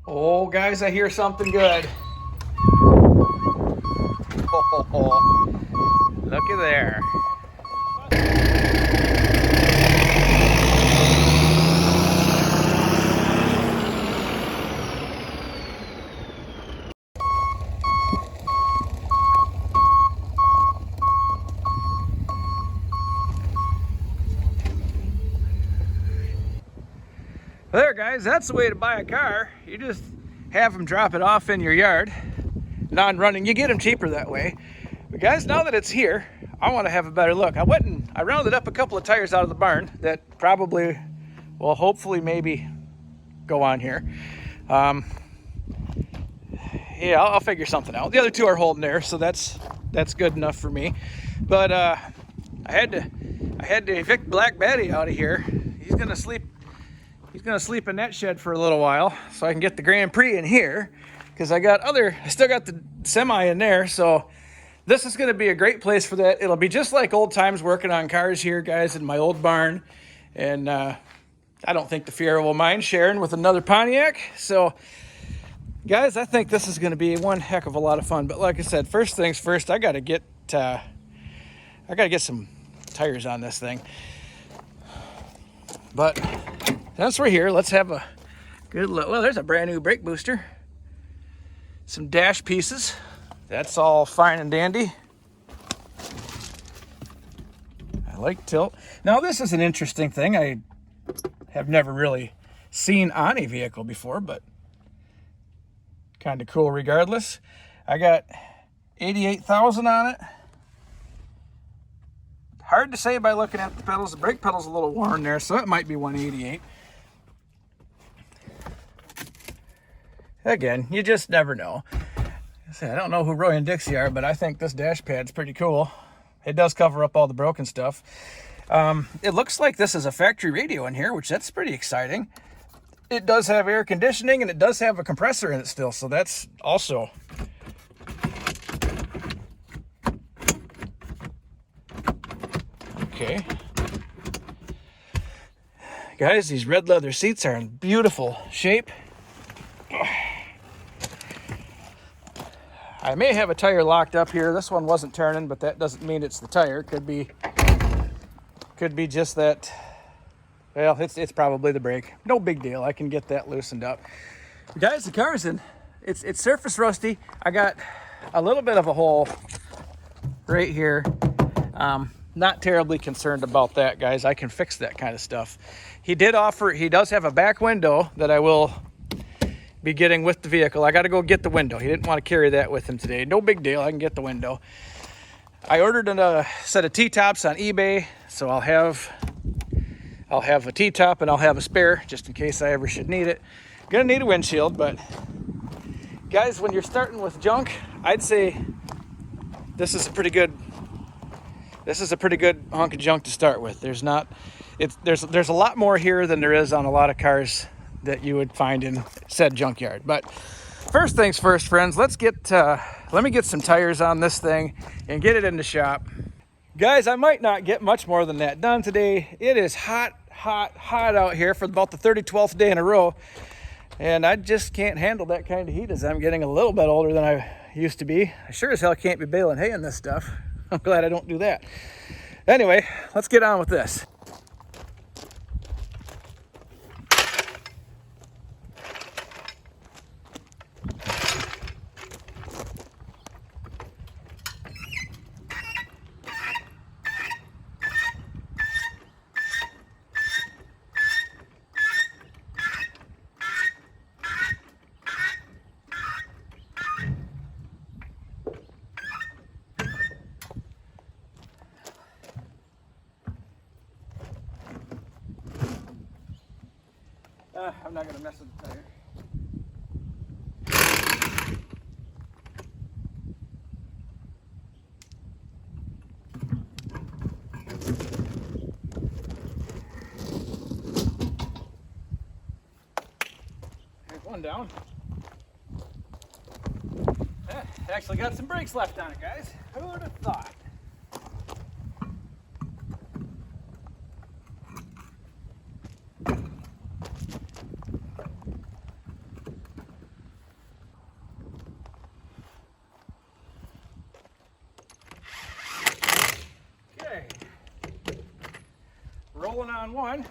Oh, guys, I hear something good. Oh, looky there. There, guys, that's the way to buy a car. You just have them drop it off in your yard, non-running. You get them cheaper that way. But guys, now that it's here, I want to have a better look. I went and I rounded up a couple of tires out of the barn that probably will hopefully maybe go on here. Yeah, I'll figure something out. The other two are holding there, so that's good enough for me. But I had to evict Black Betty out of here. He's gonna sleep in that shed for a little while, so I can get the Grand Prix in here, because I still got the semi in there. So this is gonna be a great place for that. It'll be just like old times working on cars here, guys, in my old barn. And I don't think the Fiero will mind sharing with another Pontiac. So guys, I think this is gonna be one heck of a lot of fun. But like I said, first things first, I gotta get some tires on this thing. But since we're here, let's have a good look. Well, there's a brand new brake booster. Some dash pieces. That's all fine and dandy. I like tilt. Now, this is an interesting thing. I have never really seen on a vehicle before, but kind of cool regardless. I got 88,000 on it. Hard to say by looking at the pedals. The brake pedal's a little worn there, so it might be 188. Again, you just never know. I don't know who Roy and Dixie are, but I think this dash pad's pretty cool. It does cover up all the broken stuff. It looks like this is a factory radio in here, which that's pretty exciting. It does have air conditioning, and it does have a compressor in it still, so that's also... Okay. Guys, these red leather seats are in beautiful shape. I may have a tire locked up here. This one wasn't turning, but that doesn't mean it's the tire. Could be just that. Well, it's probably the brake. No big deal. I can get that loosened up. Guys, the car's in. It's surface rusty. I got a little bit of a hole right here. Not terribly concerned about that, guys. I can fix that kind of stuff. He does have a back window that I will be getting with the vehicle. I got to go get the window. He didn't want to carry that with him today. No big deal. I can get the window. I ordered a set of T-tops on eBay, so I'll have a T-top and I'll have a spare just in case I ever should need it. Gonna need a windshield, but guys, when you're starting with junk, I'd say this is a pretty good hunk of junk to start with. There's a lot more here than there is on a lot of cars that you would find in said junkyard. But first things first, friends, let me get some tires on this thing and get it in the shop. Guys, I might not get much more than that done today. It is hot out here for about the 32nd day in a row, and I just can't handle that kind of heat as I'm getting a little bit older than I used to be. I sure as hell can't be baling hay in this stuff. I'm glad I don't do that. Anyway, let's get on with this. I'm not going to mess with the tire. There's one down. Actually got some brakes left on it, guys. Who would have thought? on one.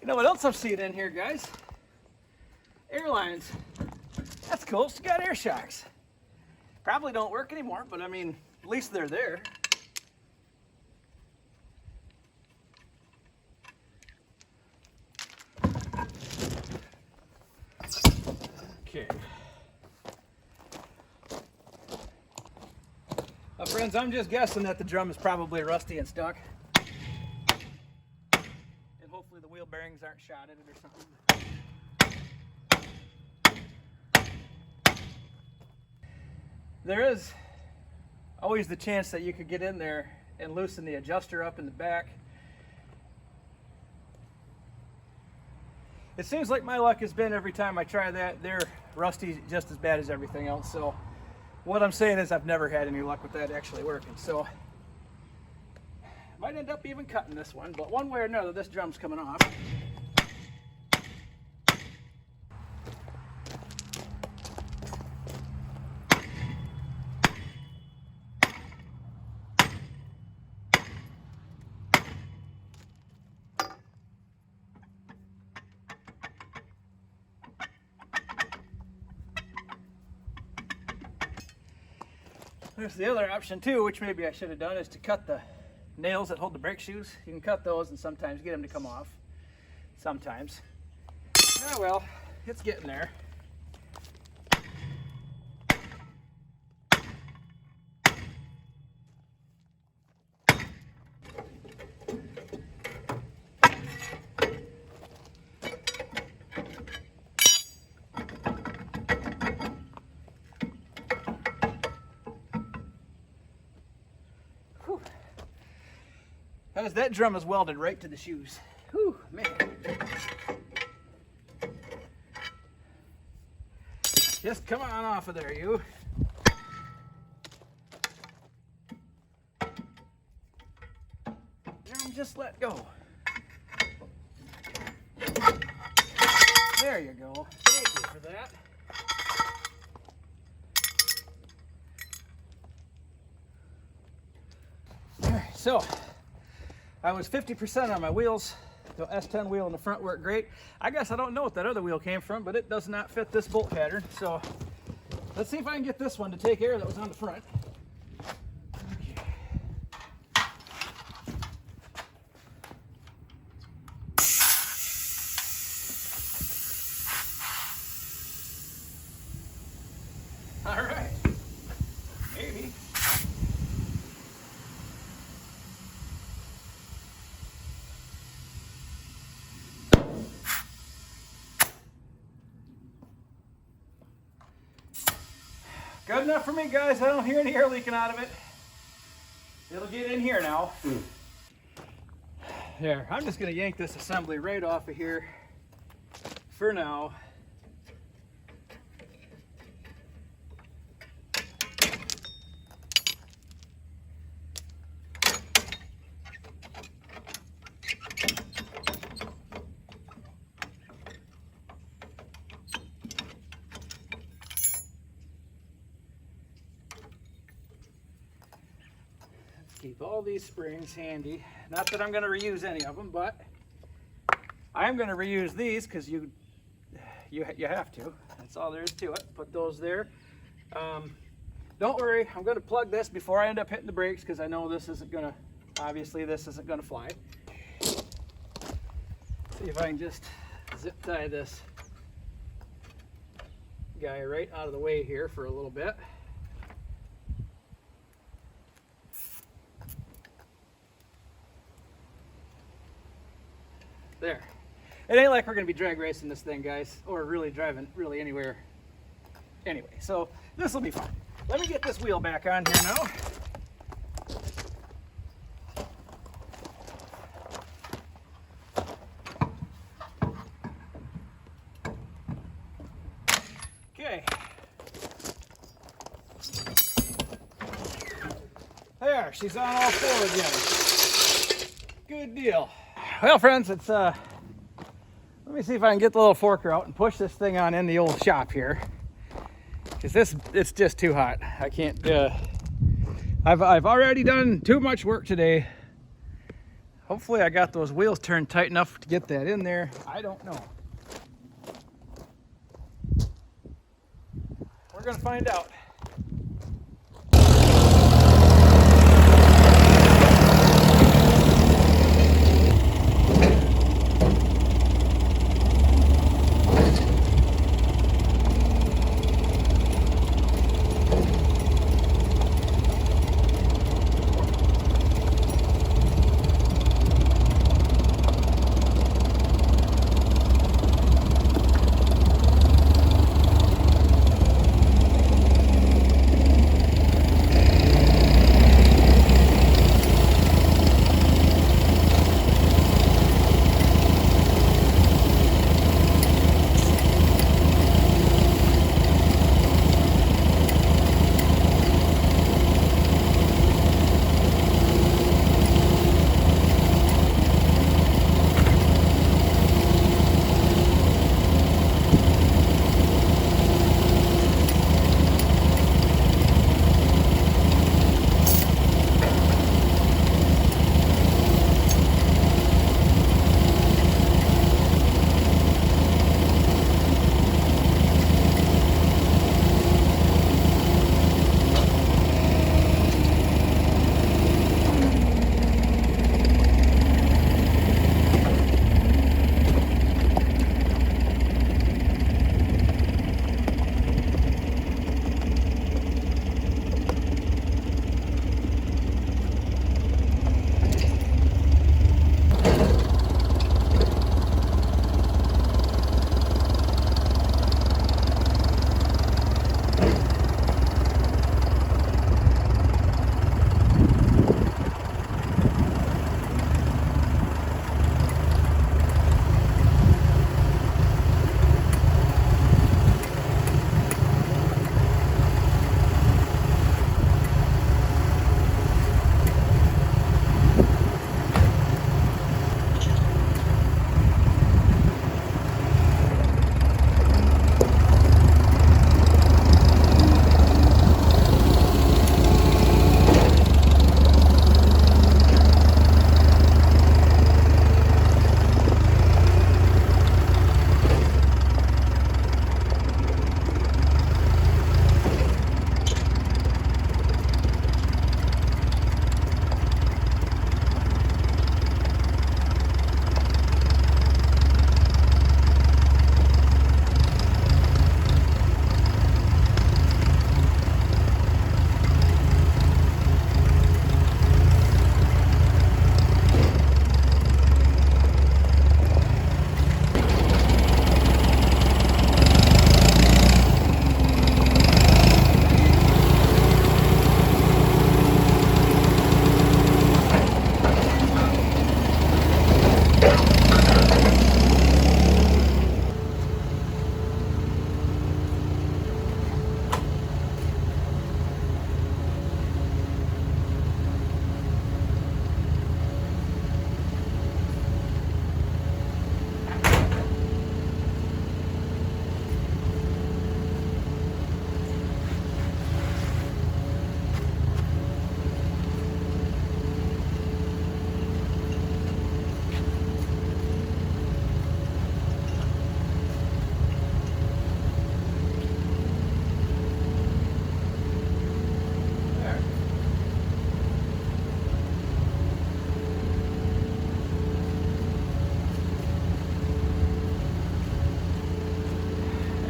You know what else I've seen in here, guys? Airlines. That's cool. It's got air shocks. Probably don't work anymore, but I mean, at least they're there. Okay. Well, friends, I'm just guessing that the drum is probably rusty and stuck. Hopefully the wheel bearings aren't shot in it or something. There is always the chance that you could get in there and loosen the adjuster up in the back. It seems like my luck has been every time I try that, they're rusty just as bad as everything else. So what I'm saying is I've never had any luck with that actually working. So might end up even cutting this one, but one way or another, this drum's coming off. There's the other option too, which maybe I should have done, is to cut the nails that hold the brake shoes. You can cut those and sometimes get them to come off. Sometimes. Oh well, it's getting there. That drum is welded right to the shoes. Whew, man. Just come on off of there, you. Drum, just let go. There you go. Thank you for that. All right, so I was 50% on my wheels. The S10 wheel in the front worked great. I guess I don't know what that other wheel came from, but it does not fit this bolt pattern. So let's see if I can get this one to take air that was on the front. Okay. All right. Maybe. Good enough for me, guys. I don't hear any air leaking out of it. It'll get in here now. There, I'm just gonna yank this assembly right off of here for now. Keep all these springs handy. Not that I'm going to reuse any of them, but I'm going to reuse these because you have to. That's all there is to it. Put those there. Don't worry, I'm going to plug this before I end up hitting the brakes because I know this isn't going to Obviously this isn't going to fly. See if I can just zip tie this guy right out of the way here for a little bit. There. It ain't like we're going to be drag racing this thing, guys, or really driving really anywhere. Anyway, so this will be fun. Let me get this wheel back on here now. Okay. There, she's on all four again. Good deal. Well, friends, it's let me see if I can get the little forker out and push this thing on in the old shop here, because it's just too hot. I can't. I've already done too much work today. Hopefully, I got those wheels turned tight enough to get that in there. I don't know. We're gonna find out.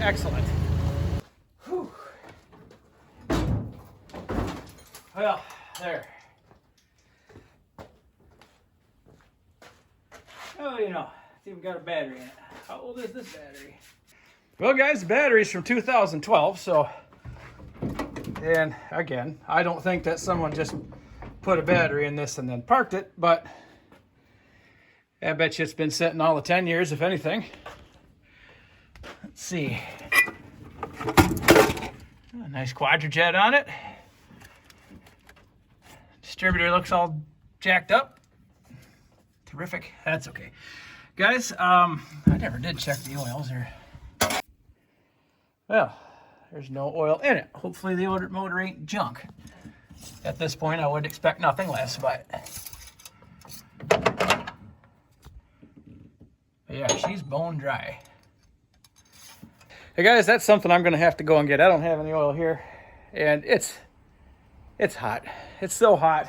Excellent. Whew. Well, there. Oh, you know, it's even got a battery in it. How old is this battery? Well, guys, the battery's from 2012, so, and again, I don't think that someone just put a battery in this and then parked it, but I bet you it's been sitting all the 10 years, if anything. Let's see. A nice quadrajet on it. Distributor looks all jacked up. Terrific. That's okay. Guys, I never did check the oils here. Well, there's no oil in it. Hopefully the motor ain't junk. At this point, I would expect nothing less, but yeah, she's bone dry. Hey guys, that's something I'm gonna have to go and get. I don't have any oil here, and it's hot. It's so hot.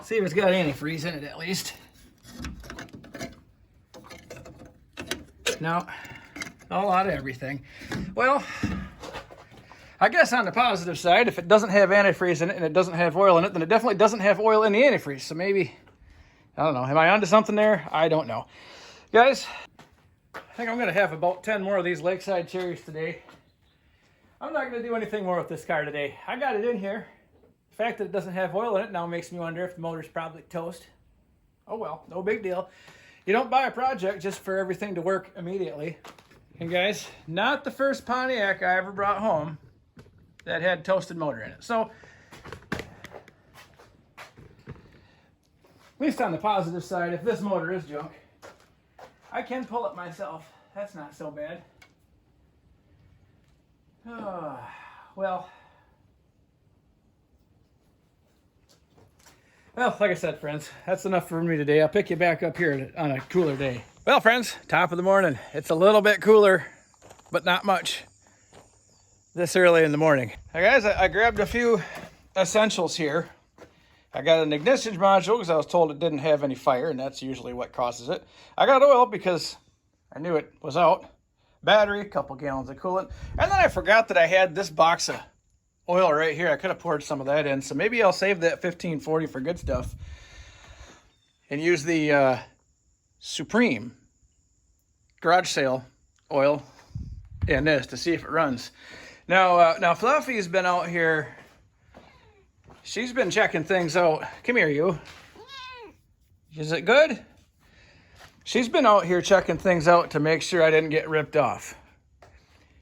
See if it's got antifreeze in it at least. No, a lot of everything. Well, I guess on the positive side, if it doesn't have antifreeze in it and it doesn't have oil in it, then it definitely doesn't have oil in the antifreeze. So maybe, I don't know. Am I onto something there? I don't know. Guys, I think I'm going to have about 10 more of these Lakeside Cherries today. I'm not going to do anything more with this car today. I got it in here. The fact that it doesn't have oil in it now makes me wonder if the motor's probably toast. Oh well, no big deal. You don't buy a project just for everything to work immediately. And guys, not the first Pontiac I ever brought home that had toasted motor in it. So, at least on the positive side, if this motor is junk, I can pull it myself. That's not so bad. Well, like I said, friends, that's enough for me today. I'll pick you back up here on a cooler day. Well, friends, top of the morning. It's a little bit cooler, but not much this early in the morning. Now, guys, I grabbed a few essentials here. I got an ignition module because I was told it didn't have any fire, and that's usually what causes it. I got oil because I knew it was out. Battery, a couple gallons of coolant. And then I forgot that I had this box of oil right here. I could have poured some of that in. So maybe I'll save that $15.40 for good stuff and use the Supreme garage sale oil in this to see if it runs. Now Fluffy's been out here. She's been checking things out. Come here, you. Is it good? She's been out here checking things out to make sure I didn't get ripped off.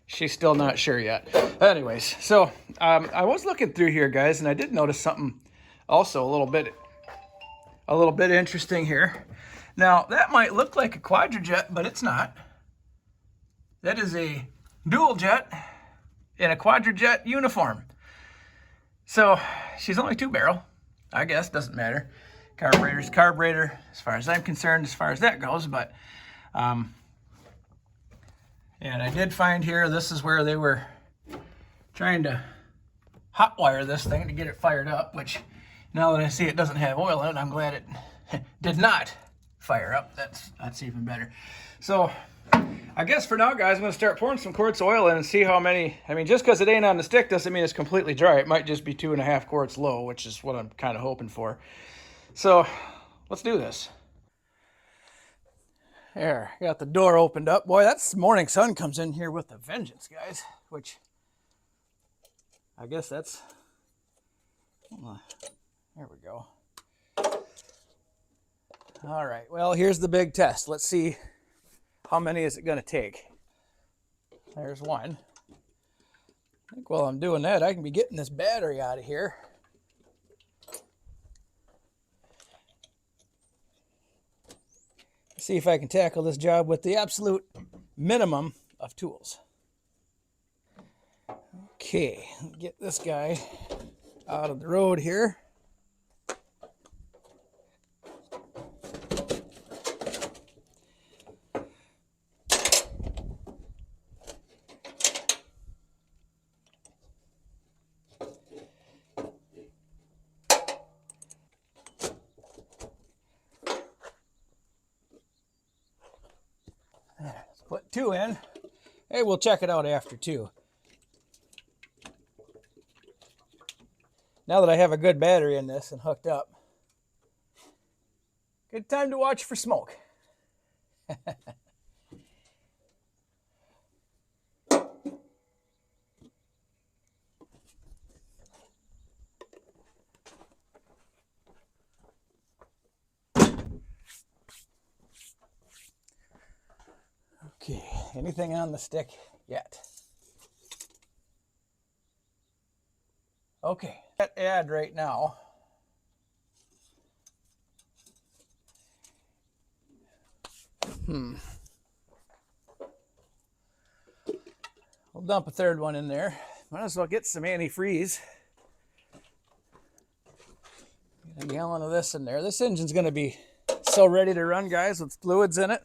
She's still not sure yet. Anyways, so I was looking through here, guys, and I did notice something also a little bit interesting here. Now, that might look like a quadrajet, but it's not. That is a dual jet in a quadrajet uniform. So, she's only 2-barrel. I guess, doesn't matter. Carburetor's carburetor, as far as I'm concerned, as far as that goes, but and I did find here, this is where they were trying to hot wire this thing to get it fired up, which now that I see it doesn't have oil in it, I'm glad it did not fire up. That's even better. So I guess for now, guys, I'm going to start pouring some quarts of oil in and see how many. I mean, just because it ain't on the stick doesn't mean it's completely dry. It might just be 2.5 quarts low, which is what I'm kind of hoping for. So let's do this. There, got the door opened up. Boy, that morning sun comes in here with a vengeance, guys, which I guess that's, there we go. All right, well, here's the big test. Let's see how many is it going to take. There's one. I think while I'm doing that, I can be getting this battery out of here. See if I can tackle this job with the absolute minimum of tools. Okay, get this guy out of the road here. 2 in. Hey, we'll check it out after too. Now that I have a good battery in this and hooked up, good time to watch for smoke. Okay, anything on the stick yet? Okay, that add right now. We'll dump a third one in there. Might as well get some antifreeze. Get a gallon of this in there. This engine's going to be so ready to run, guys, with fluids in it.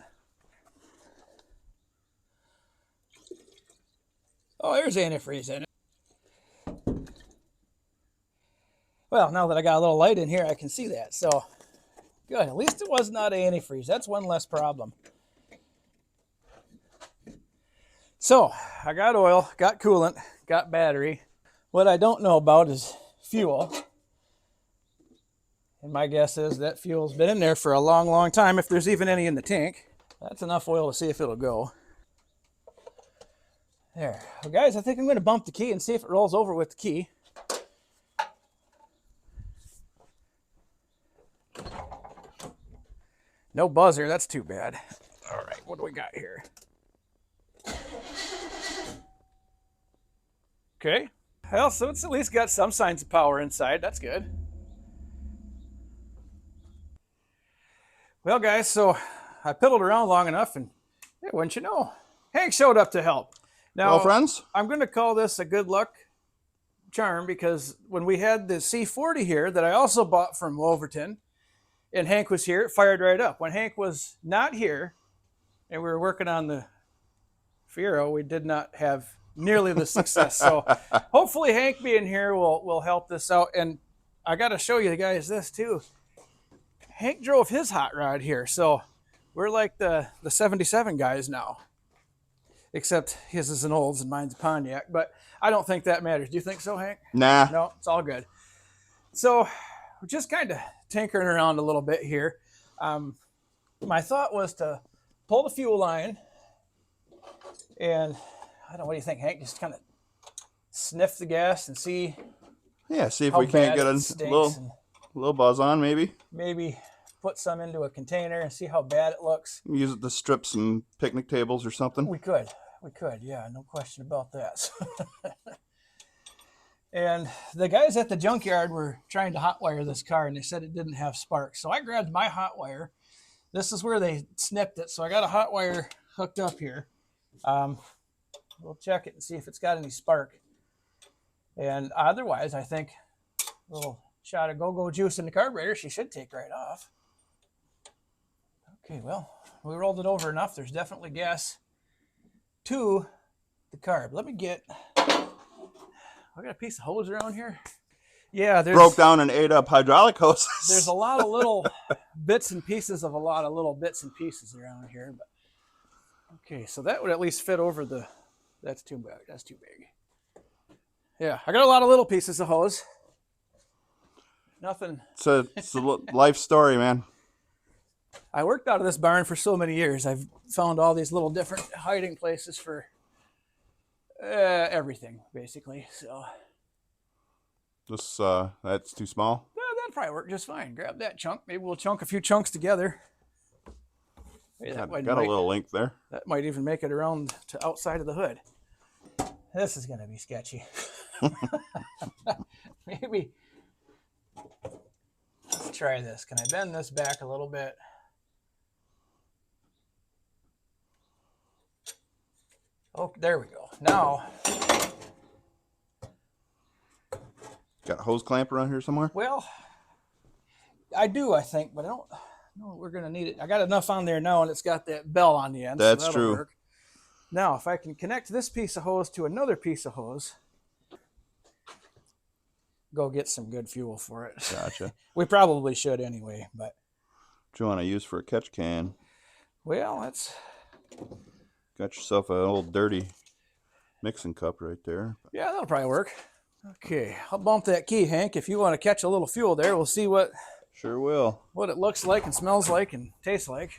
Oh, there's antifreeze in it. Well, now that I got a little light in here, I can see that. So, good. At least it was not antifreeze. That's one less problem. So, I got oil, got coolant, got battery. What I don't know about is fuel. And my guess is that fuel's been in there for a long, long time, if there's even any in the tank. That's enough oil to see if it'll go. There. Well, guys, I think I'm going to bump the key and see if it rolls over with the key. No buzzer, that's too bad. All right, what do we got here? Okay. Well, so it's at least got some signs of power inside. That's good. Well, guys, so I piddled around long enough, and hey, wouldn't you know, Hank showed up to help. Now, well, friends, I'm going to call this a good luck charm because when we had the C40 here that I also bought from Wolverton, and Hank was here, it fired right up. When Hank was not here, and we were working on the Fiero, we did not have nearly the success. So hopefully Hank being here will help this out. And I got to show you guys this too. Hank drove his hot rod here, so we're like the 77 guys now. Except his is an Olds and mine's a Pontiac, but I don't think that matters. Do you think so, Hank? Nah. No, it's all good. So we're just kind of tinkering around a little bit here. My thought was to pull the fuel line and I don't know, what do you think, Hank? Just kind of sniff the gas and see. Yeah, see if we can't get a little buzz on, maybe. Maybe put some into a container and see how bad it looks. Use it to strip some picnic tables or something. We could, yeah, no question about that. And the guys at the junkyard were trying to hotwire this car, and they said it didn't have sparks. So I grabbed my hot wire. This is where they snipped it, so I got a hot wire hooked up here. We'll check it and see if it's got any spark. And otherwise, I think a little shot of go-go juice in the carburetor, she should take right off. Okay, well, we rolled it over enough. There's definitely gas to the carb. Let me get... I got a piece of hose around here. Yeah, there's... Broke down and ate up hydraulic hoses. There's a lot of little bits and pieces of a lot of little bits and pieces around here. But okay, so that would at least fit over the... That's too big. That's too big. Yeah, I got a lot of little pieces of hose. Nothing. It's a life story, man. I worked out of this barn for so many years. I've found all these little different hiding places for everything, basically. So this that's too small. Well, that'd probably work just fine. Grab that chunk. Maybe we'll chunk a few chunks together. Hey, got a little link there. That might even make it around to outside of the hood. This is going to be sketchy. Maybe. Let's try this. Can I bend this back a little bit? Oh, there we go. Now. Got a hose clamp around here somewhere? Well, I do, I think, but I don't know we're going to need it. I got enough on there now, and it's got that bell on the end. That's so true. Work. Now, if I can connect this piece of hose to another piece of hose, go get some good fuel for it. Gotcha. We probably should anyway, but. What do you want to use for a catch can? Well, that's. Got yourself an old dirty mixing cup right there. Yeah, that'll probably work. Okay, I'll bump that key, Hank. If you want to catch a little fuel there, we'll see what Sure will. What it looks like and smells like and tastes like.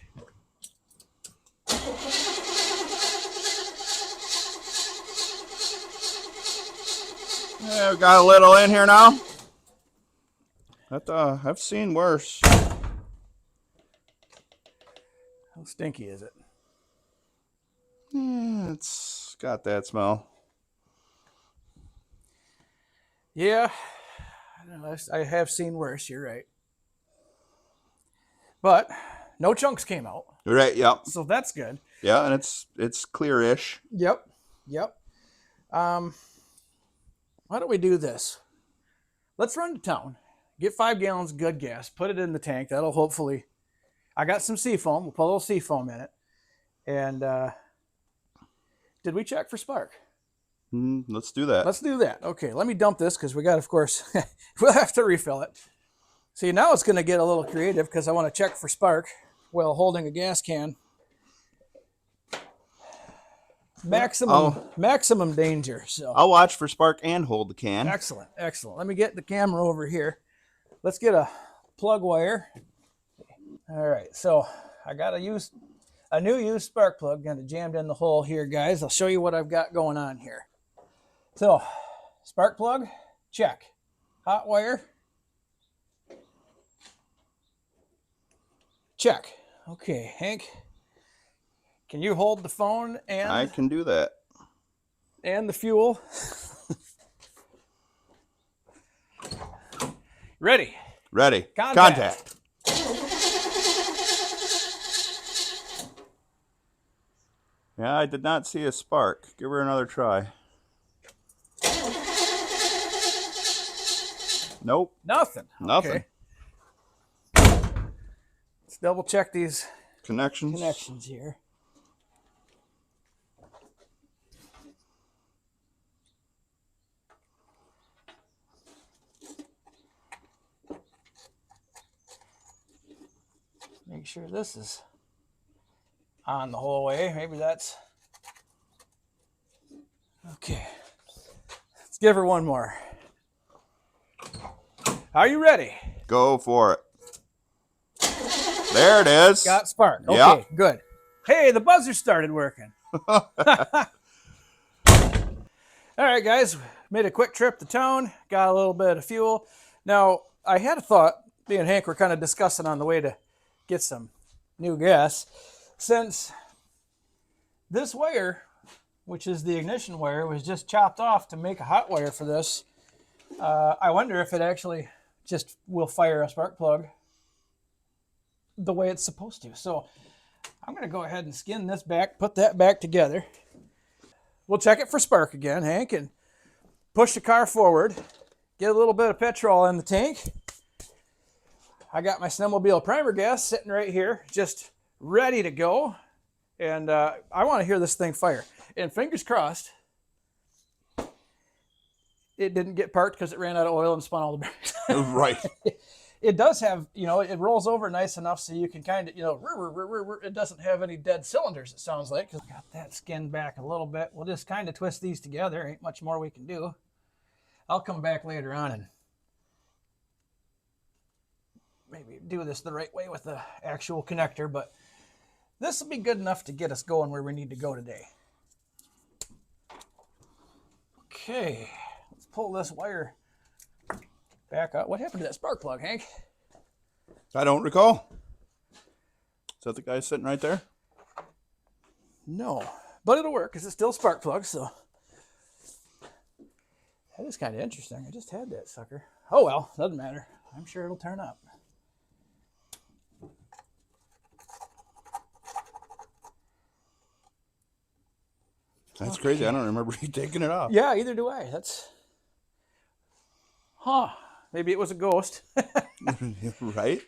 Yeah, we got a little in here now. I've seen worse. How stinky is it? Yeah, it's got that smell. Yeah, I have seen worse. You're right. But no chunks came out. Right, yep. So that's good. Yeah, and it's clear-ish. Yep. Why don't we do this? Let's run to town. Get 5 gallons of good gas. Put it in the tank. That'll hopefully... I got some seafoam. We'll put a little seafoam in it. And did we check for spark? Let's do that. Let's do that. Okay, let me dump this because we got, of course, we'll have to refill it. See, now it's going to get a little creative because I want to check for spark while holding a gas can. Maximum danger. So I'll watch for spark and hold the can. Excellent. Let me get the camera over here. Let's get a plug wire. All right, so I got a new used spark plug, kind of jammed in the hole here, guys. I'll show you what I've got going on here. So, spark plug, check. Hot wire, check. Okay, Hank, can you hold the phone and... I can do that. And the fuel. Ready. Contact. Yeah, I did not see a spark. Give her another try. Nope. Nothing. Okay. Let's double check these connections here. Make sure this is on the whole way. Maybe that's... Okay. Let's give her one more. Are you ready? Go for it. There it is. Got spark. Okay, yep. Good. Hey, the buzzer started working. All right, guys. Made a quick trip to town. Got a little bit of fuel. Now, I had a thought. Me and Hank were kind of discussing on the way to get some new gas. Since this wire, which is the ignition wire, was just chopped off to make a hot wire for this, I wonder if it actually just will fire a spark plug the way it's supposed to. So I'm going to go ahead and skin this back, put that back together. We'll check it for spark again, Hank, and push the car forward. Get a little bit of petrol in the tank. I got my snowmobile primer gas sitting right here, just ready to go. And I want to hear this thing fire. And fingers crossed, it didn't get parked because it ran out of oil and spun all the bearings. Right. It does have, it rolls over nice enough so you can kind of, it doesn't have any dead cylinders, it sounds like. Got that skinned back a little bit. We'll just kind of twist these together. Ain't much more we can do. I'll come back later on and maybe do this the right way with the actual connector, but this will be good enough to get us going where we need to go today. Okay, let's pull this wire back up. What happened to that spark plug, Hank? I don't recall. Is that the guy sitting right there? No, but it'll work because it's still spark plug, so. That is kind of interesting. I just had that sucker. Oh well, doesn't matter. I'm sure it'll turn up. That's crazy. I don't remember you taking it off. Yeah, either do I. That's... Huh. Maybe it was a ghost. Right?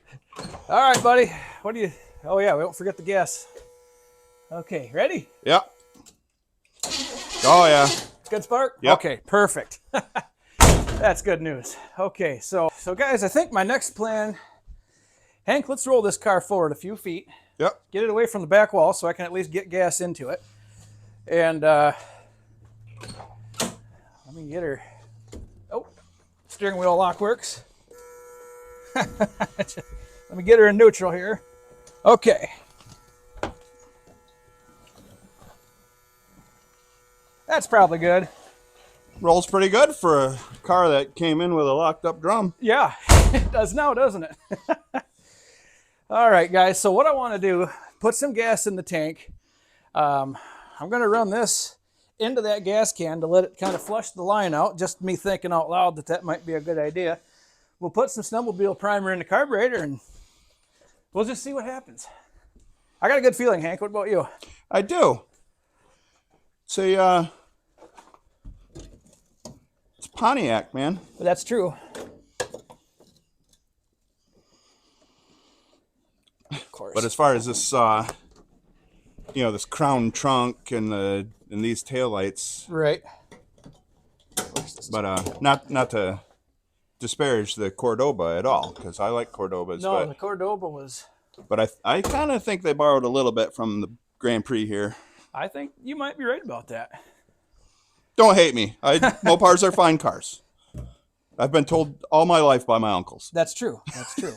All right, buddy. What do you... Oh, yeah, we won't forget the gas. Okay, ready? Yep. Oh, yeah. Good spark? Yep. Okay, perfect. That's good news. Okay, so guys, I think my next plan... Hank, let's roll this car forward a few feet. Yep. Get it away from the back wall so I can at least get gas into it. And let me get her. Oh, steering wheel lock works. Let me get her in neutral here. Okay. That's probably good. Rolls pretty good for a car that came in with a locked up drum. Yeah, it does now, doesn't it? All right, guys. So what I want to do, put some gas in the tank. I'm going to run this into that gas can to let it kind of flush the line out. Just me thinking out loud that might be a good idea. We'll put some snowmobile primer in the carburetor and we'll just see what happens. I got a good feeling, Hank. What about you? I do. Say, it's Pontiac, man. But that's true. Of course. But as far as this, this crown trunk and these taillights, right. But not to disparage the Cordoba at all, because I like Cordobas. No, the Cordoba was. But I kind of think they borrowed a little bit from the Grand Prix here. I think you might be right about that. Don't hate me. Mopars are fine cars. I've been told all my life by my uncles. That's true. That's true.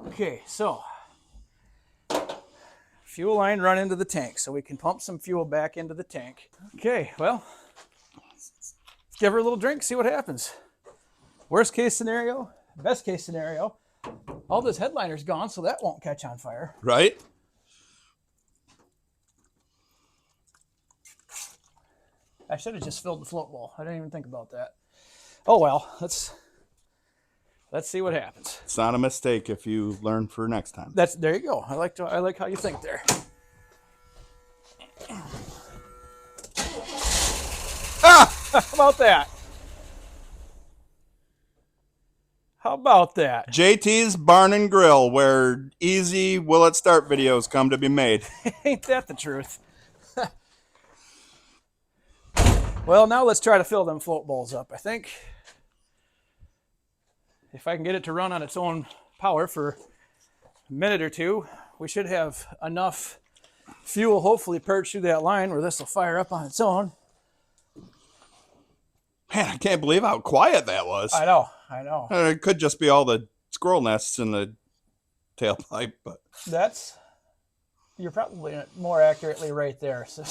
Okay, so fuel line run into the tank so we can pump some fuel back into the tank. Okay, well, let's give her a little drink, see what happens. Worst case scenario, best case scenario, all this headliner's gone, so that won't catch on fire. Right? I should have just filled the float bowl. I didn't even think about that. Oh well, let's see what happens. It's not a mistake if you learn for next time. There you go. I like how you think there. How about that? How about that? JT's Barn and Grill, where easy will it start videos come to be made. Ain't that the truth? Well, now let's try to fill them float bowls up. I think if I can get it to run on its own power for a minute or two, we should have enough fuel hopefully purged through that line where this will fire up on its own. Man, I can't believe how quiet that was. I know. It could just be all the squirrel nests in the tailpipe, but you're probably more accurately right there. So.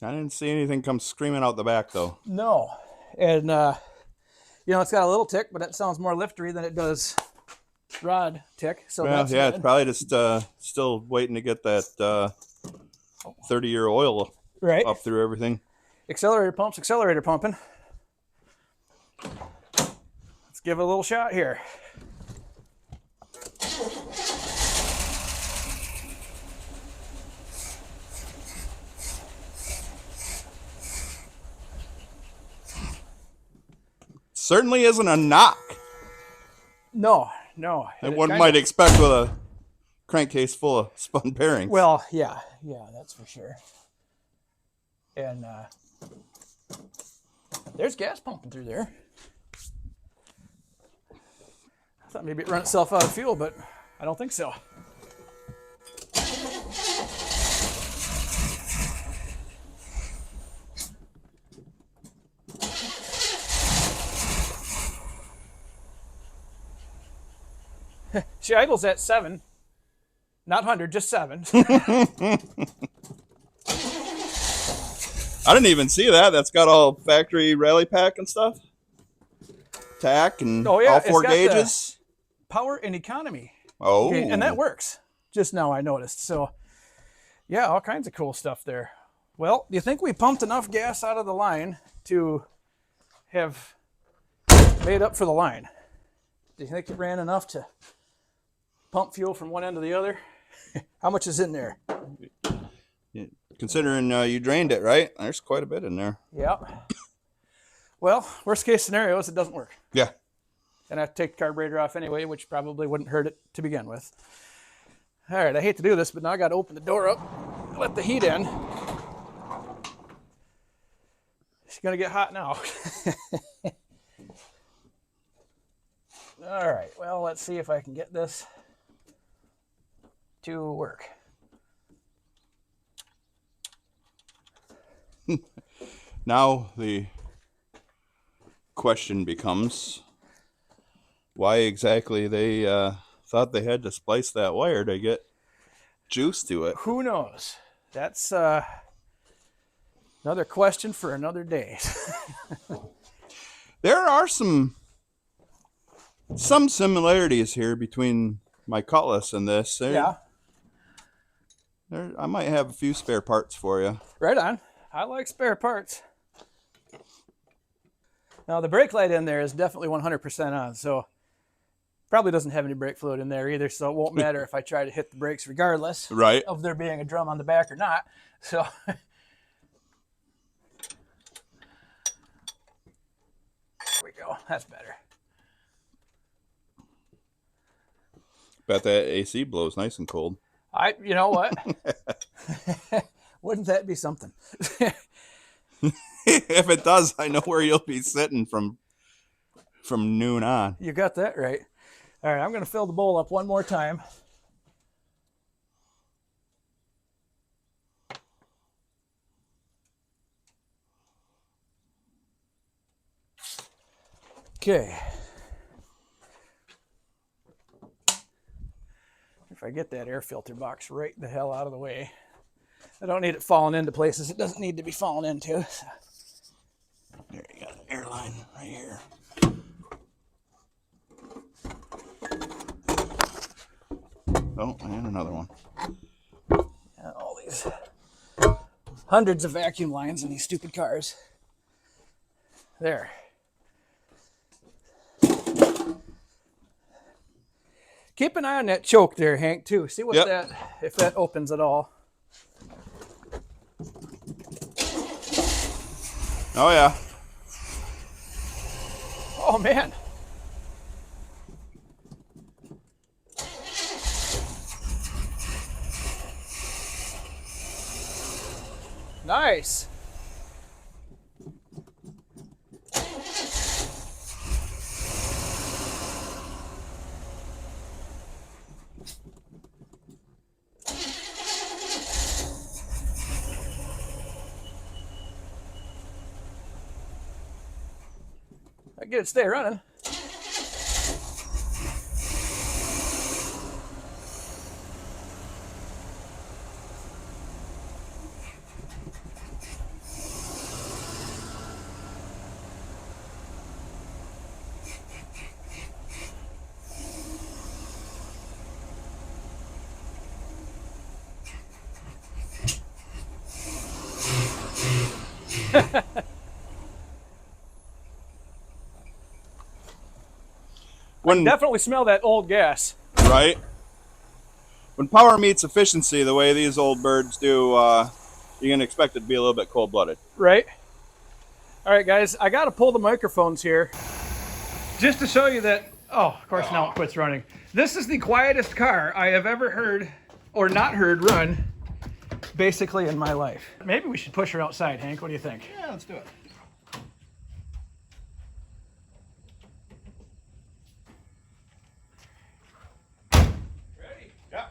I didn't see anything come screaming out the back, though. No. And, it's got a little tick, but that sounds more liftery than it does rod tick. So well, yeah, it's probably just still waiting to get that 30-year oil up through everything. Accelerator pumping. Let's give it a little shot here. Certainly isn't a knock. No. And one might expect with a crankcase full of spun bearings. Well, yeah, that's for sure. And there's gas pumping through there. I thought maybe it'd run itself out of fuel, but I don't think so. She idles at 7, not 100, just 7. I didn't even see that. That's got all factory rally pack and stuff. Tack and all 4 gauges. Power and economy. Oh. Okay, and that works. Just now I noticed. So, yeah, all kinds of cool stuff there. Well, do you think we pumped enough gas out of the line to have made up for the line? Do you think it ran enough to pump fuel from one end to the other? How much is in there? Yeah. Considering you drained it, right? There's quite a bit in there. Yeah. Well, worst case scenario is it doesn't work. Yeah. And I have to take the carburetor off anyway, which probably wouldn't hurt it to begin with. All right, I hate to do this, but now I got to open the door up, let the heat in. It's going to get hot now. All right, well, let's see if I can get this to work. Now the question becomes why exactly they thought they had to splice that wire to get juice to it. Who knows? That's another question for another day. There are some similarities here between my Cutlass and this. Yeah. I might have a few spare parts for you. Right on. I like spare parts. Now the brake light in there is definitely 100% on, so probably doesn't have any brake fluid in there either, so it won't matter if I try to hit the brakes regardless of there being a drum on the back or not. So there we go. That's better. Bet that AC blows nice and cold. You know what? Wouldn't that be something? If it does, I know where you'll be sitting from noon on. You got that right. All right, I'm going to fill the bowl up one more time. Okay. If I get that air filter box right the hell out of the way. I don't need it falling into places it doesn't need to be falling into. So. There, you got an airline right here. Oh, and another one. Yeah, all these hundreds of vacuum lines in these stupid cars. There. Keep an eye on that choke there, Hank, too. See what if that opens at all. Oh, yeah. Oh, man. Nice. I get it stay running. I can definitely smell that old gas. Right? When power meets efficiency the way these old birds do, you can expect it to be a little bit cold-blooded. Right. All right, guys, I got to pull the microphones here just to show you that, of course, now it quits running. This is the quietest car I have ever heard or not heard run, basically, in my life. Maybe we should push her outside, Hank. What do you think? Yeah, let's do it. Ready? Yeah.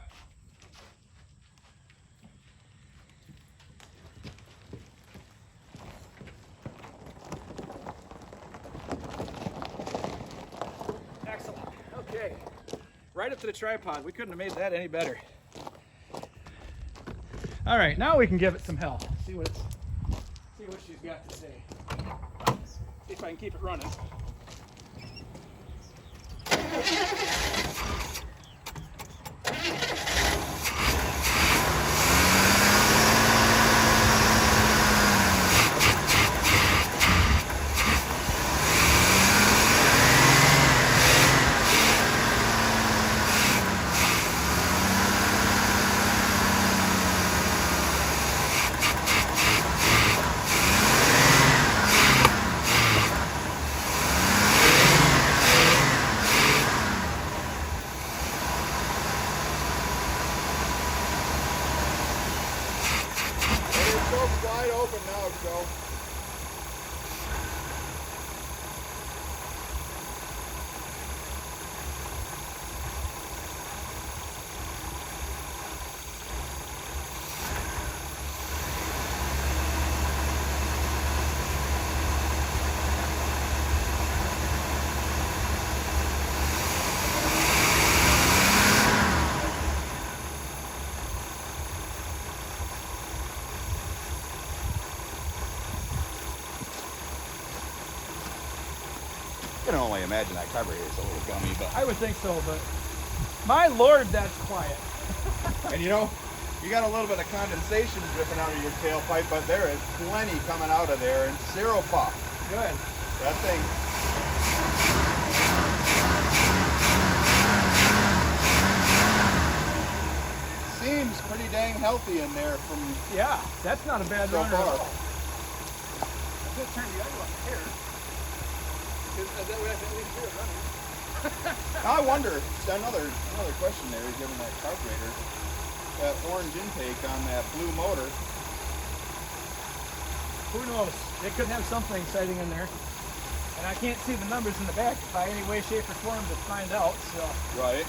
Excellent. Okay. Right up to the tripod. We couldn't have made that any better. All right, now we can give it some hell. See what she's got to say. See if I can keep it running. Wide open now, Joe. imagine that carburetor is a little gummy, but I would think so, but my Lord, that's quiet. And you know, you got a little bit of condensation dripping out of your tailpipe, but there is plenty coming out of there and zero pop. Good. That thing. Seems pretty dang healthy in there from Yeah, that's not a bad so runner at far. all. I'm going to turn the idle up here. That way I can at least hear it running. I wonder, another question there is given that carburetor, that orange intake on that blue motor. Who knows? They could have something exciting in there. And I can't see the numbers in the back by any way, shape, or form to find out, so. Right.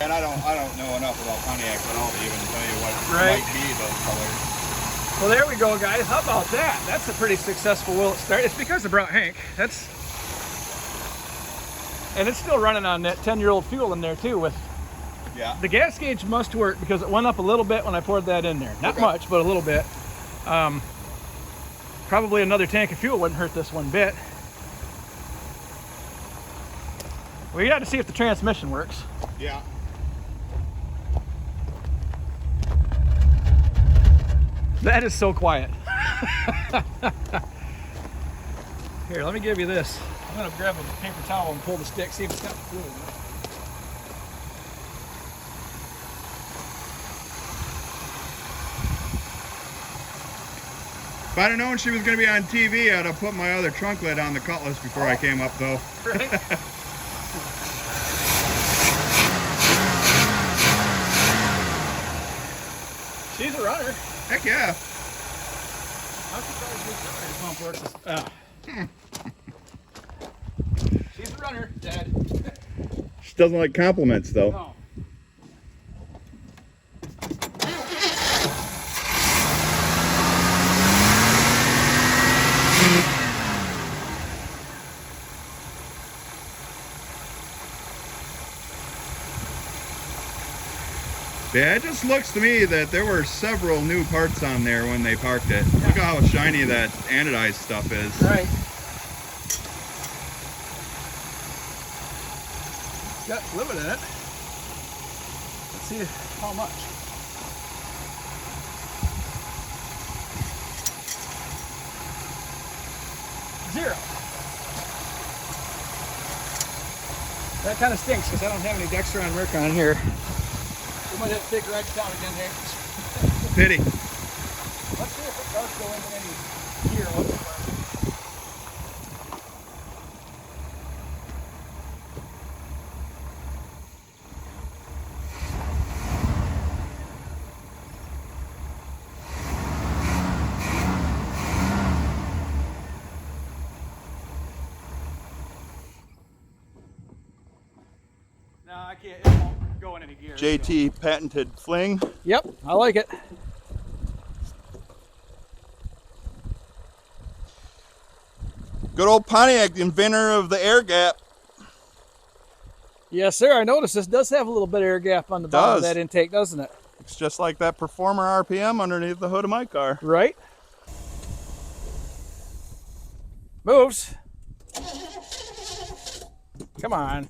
And I don't know enough about Pontiac at all to even tell you what Right. might be those colors. Well, there we go, guys. How about that? That's a pretty successful will at start. It's because I brought Hank. And it's still running on that 10-year-old fuel in there too. With the gas gauge must work because it went up a little bit when I poured that in there. Not much, but a little bit. Probably another tank of fuel wouldn't hurt this one bit. We got to see if the transmission works. Yeah. That is so quiet. Here, let me give you this. I'm gonna grab a paper towel and pull the stick, see if it's got the fluid in it. If I'd have known she was going to be on TV, I'd have put my other trunk lid on the Cutlass before I came up, though. Right? She's a runner. Heck yeah. I'm surprised this pump works. She's a runner, Dad. She doesn't like compliments, though. No. Yeah, it just looks to me that there were several new parts on there when they parked it. Yeah. Look at how shiny that anodized stuff is. Right. Got fluid in it. Let's see how much. Zero. That kind of stinks because I don't have any Dextron work on here. We might have to take right down again here. Pity. Let's see if it does go into any gear whatsoever. No, I can't. It won't go in any gear. JT patented fling. Yep, I like it. Good old Pontiac, the inventor of the air gap. Yes, sir. I noticed this does have a little bit of air gap on the bottom of that intake, doesn't it? It's just like that Performer RPM underneath the hood of my car. Right? Moves. Come on.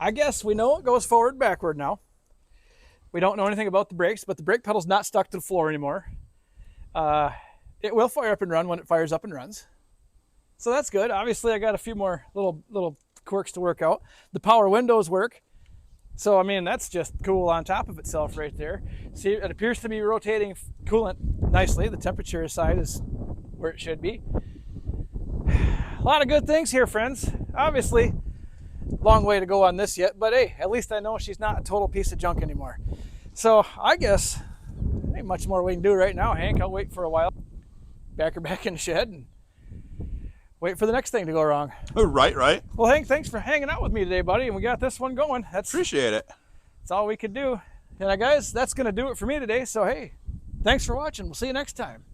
I guess we know it goes forward and backward now. We don't know anything about the brakes, but the brake pedal's not stuck to the floor anymore. It will fire up and run when it fires up and runs. So that's good. Obviously, I got a few more little quirks to work out. The power windows work. So, I mean, that's just cool on top of itself right there. See, it appears to be rotating coolant nicely. The temperature side is where it should be. A lot of good things here, friends. Obviously, long way to go on this yet, but hey, at least I know she's not a total piece of junk anymore. So I guess ain't much more we can do right now, Hank. I'll wait for a while, back her back in the shed, and wait for the next thing to go wrong. Right. Well, Hank, thanks for hanging out with me today, buddy, and we got this one going. Appreciate it. That's all we could do. And guys, that's going to do it for me today. So hey, thanks for watching. We'll see you next time.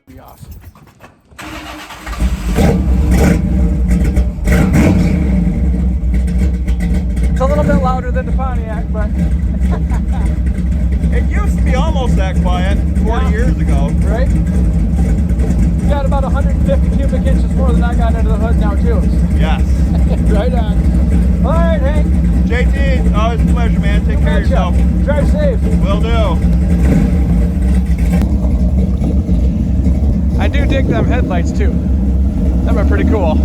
Be off. It's a little louder than the Pontiac, but it used to be almost that quiet 40 years ago. Right? You got about 150 cubic inches more than I got under the hood now, too. Yes. Right on. All right, Hank. JT, always a pleasure, man. Take care of yourself. Drive safe. Will do. I do dig them headlights, too. Them are pretty cool.